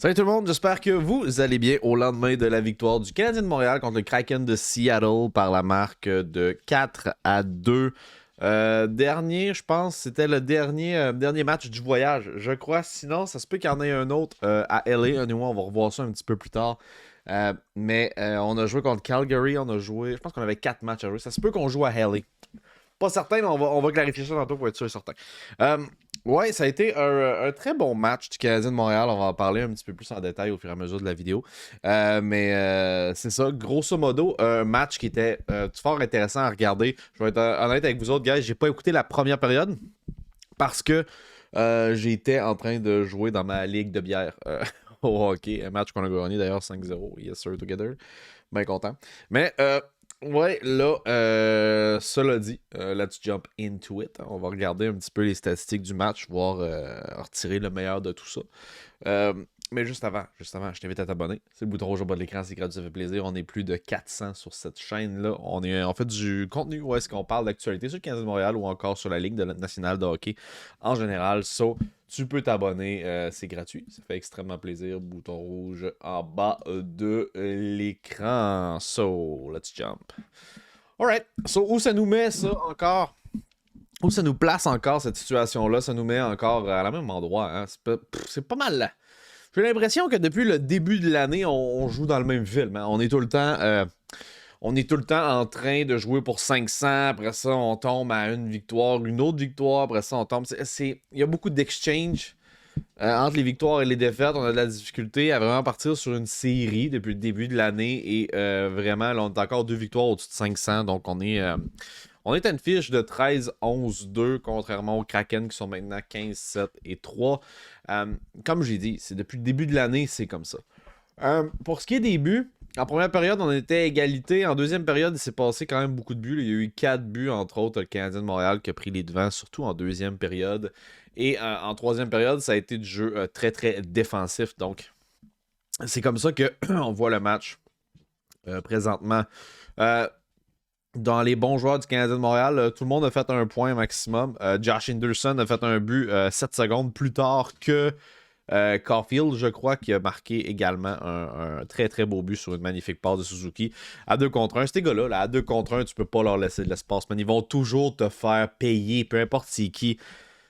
Salut tout le monde, j'espère que vous allez bien au lendemain de la victoire du Canadien de Montréal contre le Kraken de Seattle par la marque de 4-2. Dernier, je pense, c'était le dernier match du voyage, je crois. Sinon, ça se peut qu'il y en ait un autre à LA. Anyway, on va revoir ça un petit peu plus tard. Mais on a joué contre Calgary, je pense qu'on avait 4 matchs à jouer. Ça se peut qu'on joue à LA. Pas certain, mais on va clarifier ça tantôt pour être sûr et certain. Ouais, ça a été un très bon match du Canadien de Montréal. On va en parler un petit peu plus en détail au fur et à mesure de la vidéo. Mais c'est ça, grosso modo, un match qui était fort intéressant à regarder. Je vais être honnête avec vous autres, guys. J'ai pas écouté la première période parce que j'étais en train de jouer dans ma ligue de bière au hockey. Un match qu'on a gagné d'ailleurs 5-0. Yes, sir, together. Bien content. Mais ouais, là, cela dit, let's jump into it. On va regarder un petit peu les statistiques du match, voir retirer le meilleur de tout ça. Mais juste avant, je t'invite à t'abonner. C'est le bouton rouge au bas de l'écran, c'est gratuit, ça fait plaisir. On est plus de 400 sur cette chaîne-là. On fait du contenu où est-ce qu'on parle d'actualité sur le Canadien de Montréal ou encore sur la Ligue nationale de hockey en général. So, tu peux t'abonner, c'est gratuit, ça fait extrêmement plaisir. Bouton rouge en bas de l'écran. So, let's jump. Alright, so où ça nous met ça encore? Où ça nous place encore cette situation-là? Ça nous met encore à la même endroit. Hein? C'est pas mal là. J'ai l'impression que depuis le début de l'année, on joue dans le même film. Hein? On est tout le temps en train de jouer pour 500. Après ça, on tombe à une victoire, une autre victoire. Après ça, on tombe. Il y a beaucoup d'exchange entre les victoires et les défaites. On a de la difficulté à vraiment partir sur une série depuis le début de l'année. Et vraiment, là, on est encore 2 victoires au-dessus de 500. Donc, on est à une fiche de 13-11-2, contrairement aux Kraken qui sont maintenant 15-7-3. Comme j'ai dit, c'est depuis le début de l'année, c'est comme ça. Pour ce qui est des buts, en première période, on était à égalité. En deuxième période, il s'est passé quand même beaucoup de buts. Il y a eu 4 buts, entre autres, le Canadien de Montréal qui a pris les devants, surtout en deuxième période. Et en troisième période, ça a été du jeu très, très défensif. Donc, c'est comme ça qu'on voit le match présentement. Dans les bons joueurs du Canadien de Montréal, tout le monde a fait un point maximum. Josh Anderson a fait un but 7 secondes plus tard que Caulfield, je crois, qui a marqué également un très très beau but sur une magnifique passe de Suzuki. À 2 contre 1, ces gars-là, à 2 contre 1, tu peux pas leur laisser de l'espace, mais ils vont toujours te faire payer, peu importe c'est qui.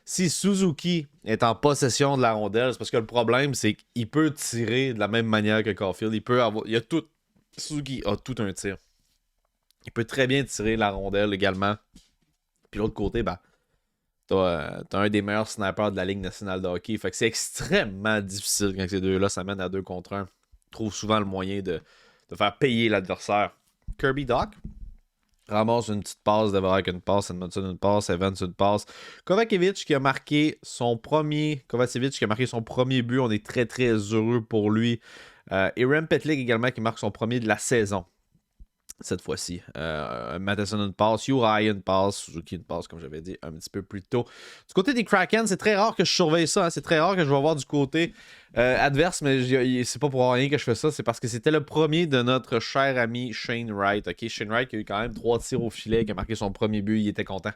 Si Suzuki est en possession de la rondelle, c'est parce que le problème, c'est qu'il peut tirer de la même manière que Caulfield. Suzuki a tout un tir. Il peut très bien tirer la rondelle également. Puis l'autre côté, t'as un des meilleurs snipers de la Ligue nationale de hockey. Fait que c'est extrêmement difficile quand ces deux-là s'amènent à 2 contre 1. Trouve souvent le moyen de faire payer l'adversaire. Kirby Dach ramasse une petite passe, Deverak une passe, Edmondson une passe, Evans une passe. Kovacevic qui a marqué son premier but. On est très très heureux pour lui. Et Rem Pitlick également qui marque son premier de la saison. Cette fois-ci. Matheson une passe, Uri une passe, Suzuki une passe, comme j'avais dit un petit peu plus tôt. Du côté des Kraken, c'est très rare que je surveille ça. Hein. C'est très rare que je vais voir du côté adverse, mais c'est pas pour rien que je fais ça. C'est parce que c'était le premier de notre cher ami Shane Wright. Okay? Shane Wright qui a eu quand même 3 tirs au filet, qui a marqué son premier but. Il était content.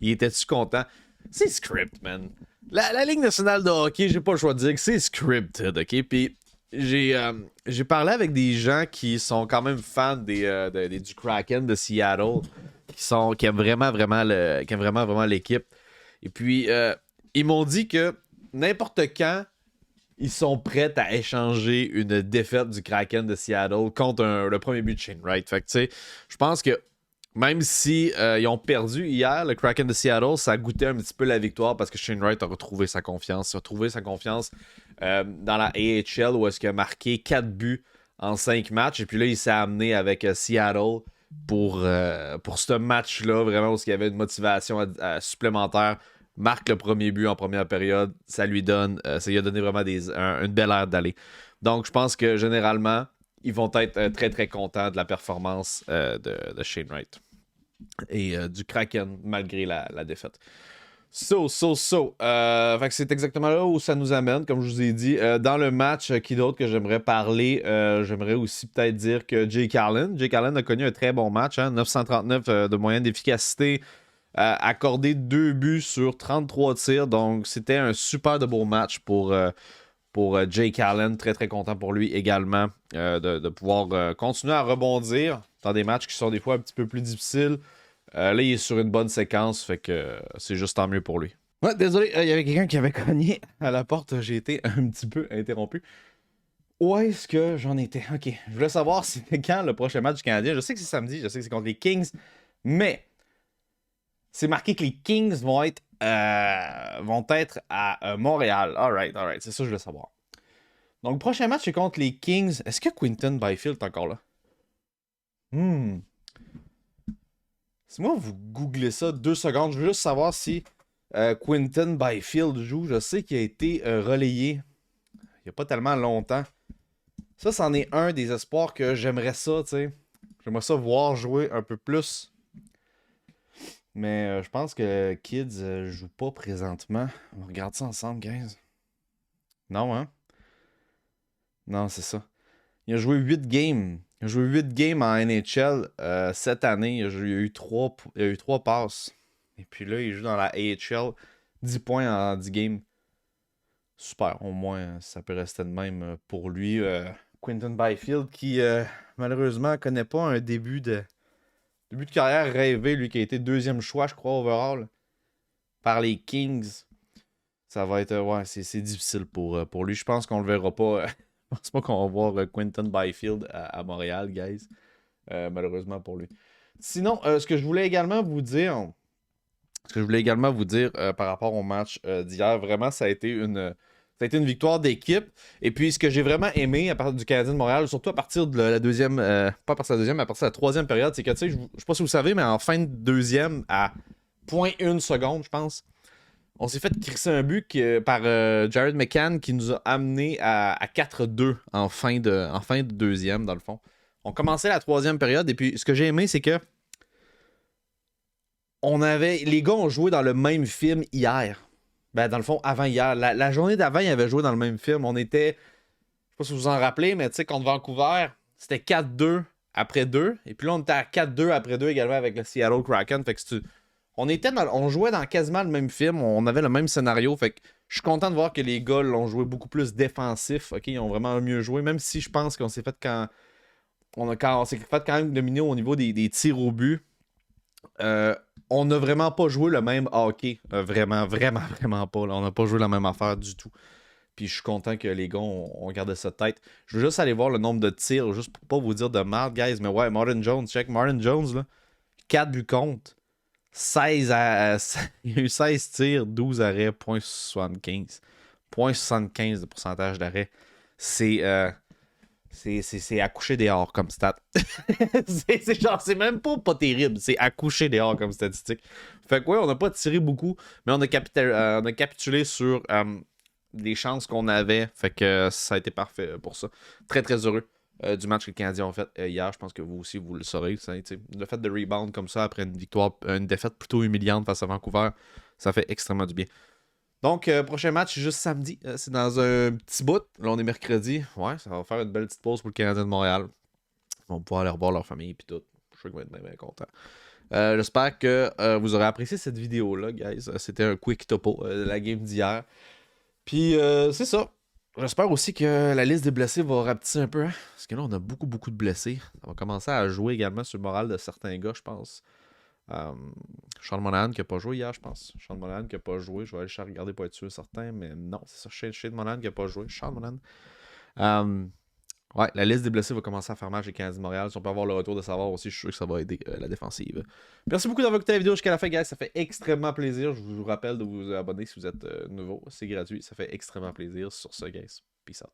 Il était-tu content? C'est script, man. La Ligue nationale de hockey, j'ai pas le choix de dire que c'est scripted, ok? Puis j'ai parlé avec des gens qui sont quand même fans du Kraken de Seattle, qui aiment vraiment l'équipe. Et puis, ils m'ont dit que n'importe quand, ils sont prêts à échanger une défaite du Kraken de Seattle contre le premier but de Shane Wright. Fait que, tu sais, je pense que même si ils ont perdu hier, le Kraken de Seattle, ça a goûté un petit peu la victoire parce que Shane Wright a retrouvé sa confiance. Dans la AHL où est-ce qu'il a marqué 4 buts en 5 matchs. Et puis là, il s'est amené avec Seattle pour ce match-là, vraiment, où il y avait une motivation supplémentaire. Marque le premier but en première période. Ça lui a donné vraiment une belle aire d'aller. Donc, je pense que généralement, ils vont être très, très contents de la performance de Shane Wright et du Kraken, malgré la défaite. Fait que c'est exactement là où ça nous amène, comme je vous ai dit. Dans le match, qui d'autre que j'aimerais parler, j'aimerais aussi peut-être dire que Jake Allen a connu un très bon match, hein, 939 de moyenne d'efficacité, accordé 2 buts sur 33 tirs, donc c'était un super de beau match pour pour Jake Allen. Très, très content pour lui également de pouvoir continuer à rebondir dans des matchs qui sont des fois un petit peu plus difficiles. Là, il est sur une bonne séquence, fait que c'est juste tant mieux pour lui. Ouais, désolé, il y avait quelqu'un qui avait cogné à la porte. J'ai été un petit peu interrompu. Où est-ce que j'en étais? Ok, je voulais savoir c'était quand le prochain match du Canadien. Je sais que c'est samedi, je sais que c'est contre les Kings, mais c'est marqué que les Kings vont être à Montréal. Alright, c'est ça que je voulais savoir. Donc, le prochain match, c'est contre les Kings. Est-ce que Quinton Byfield est encore là? Si moi, vous googlez ça 2 secondes, je veux juste savoir si Quinton Byfield joue. Je sais qu'il a été relayé il n'y a pas tellement longtemps. Ça, c'en est un des espoirs que j'aimerais ça, tu sais. J'aimerais ça voir jouer un peu plus. Mais je pense que Kids joue pas présentement. On regarde ça ensemble, guys. Non, hein? Non, c'est ça. Il a joué 8 games. Il a joué 8 games en NHL cette année. Il a eu 3 passes. Et puis là, il joue dans la AHL. 10 points en 10 games. Super. Au moins, ça peut rester de même pour lui. Quinton Byfield qui, malheureusement, connaît pas un début de carrière rêvé. Lui qui a été 2e choix, je crois, overall, par les Kings. Ça va être... ouais, c'est difficile pour lui. Je pense qu'on le verra pas... Je pense pas qu'on va voir Quinton Byfield à Montréal, guys. Malheureusement pour lui. Sinon, ce que je voulais également vous dire par rapport au match d'hier, vraiment, ça a été une victoire d'équipe. Et puis, ce que j'ai vraiment aimé à partir du Canadien de Montréal, surtout à partir de la deuxième, pas à partir de la deuxième, mais à partir de la troisième période, c'est que, tu sais, je sais pas si vous savez, mais en fin de deuxième, à 0.1 seconde, je pense, on s'est fait crisser un but par Jared McCann qui nous a amené à 4-2 en fin de deuxième, dans le fond. On commençait la troisième période, et puis ce que j'ai aimé, c'est que les gars ont joué dans le même film hier. Ben, dans le fond, avant hier. La journée d'avant, ils avaient joué dans le même film. On était, je sais pas si vous vous en rappelez, mais tu sais, contre Vancouver, c'était 4-2 après 2. Et puis là, on était à 4-2 après 2 également avec le Seattle Kraken. Fait que on jouait dans quasiment le même film. On avait le même scénario. Fait que je suis content de voir que les gars l'ont joué beaucoup plus défensif. Ok, ils ont vraiment mieux joué. Même si je pense qu'on s'est fait on s'est fait quand même dominer au niveau des tirs au but. On n'a vraiment pas joué le même hockey. Vraiment pas. Là. On n'a pas joué la même affaire du tout. Puis je suis content que les gars ont gardé ça de tête. Je veux juste aller voir le nombre de tirs, juste pour pas vous dire de merde, guys. Mais ouais, Martin Jones, check. Martin Jones, là, 4 buts contre. 16 il y a eu 16 tirs, 12 arrêts, 0.75. 0.75 de pourcentage d'arrêt. C'est à coucher dehors comme stat. c'est même pas terrible. C'est à coucher dehors comme statistique. Fait que ouais, on n'a pas tiré beaucoup, mais on a capitulé sur les chances qu'on avait. Fait que ça a été parfait pour ça. Très très heureux du match que les Canadiens ont fait hier. Je pense que vous aussi, vous le saurez. Le fait de rebound comme ça après une défaite plutôt humiliante face à Vancouver, ça fait extrêmement du bien. Donc, prochain match, c'est juste samedi. C'est dans un petit bout. Là, on est mercredi. Ouais, ça va faire une belle petite pause pour le Canadien de Montréal. Ils vont pouvoir aller revoir leur famille et tout. Je suis sûr qu'ils vont être bien contents. J'espère que vous aurez apprécié cette vidéo-là, guys. C'était un quick topo de la game d'hier. Puis, c'est ça. J'espère aussi que la liste des blessés va rapetisser un peu. Hein? Parce que là, on a beaucoup de blessés. Ça va commencer à jouer également sur le moral de certains gars, je pense. Sean Monahan qui n'a pas joué hier, je pense. Sean Monahan qui n'a pas joué. Je vais aller regarder pour être sûr certain, mais non, c'est ça. Shane Monahan qui n'a pas joué. Sean Monahan. Ouais, la liste des blessés va commencer à faire mal chez Canadien de Montréal. Si on peut avoir le retour de savoir aussi, je suis sûr que ça va aider la défensive. Merci beaucoup d'avoir écouté la vidéo jusqu'à la fin, guys. Ça fait extrêmement plaisir. Je vous rappelle de vous abonner si vous êtes nouveau. C'est gratuit. Ça fait extrêmement plaisir. Sur ce, guys. Peace out.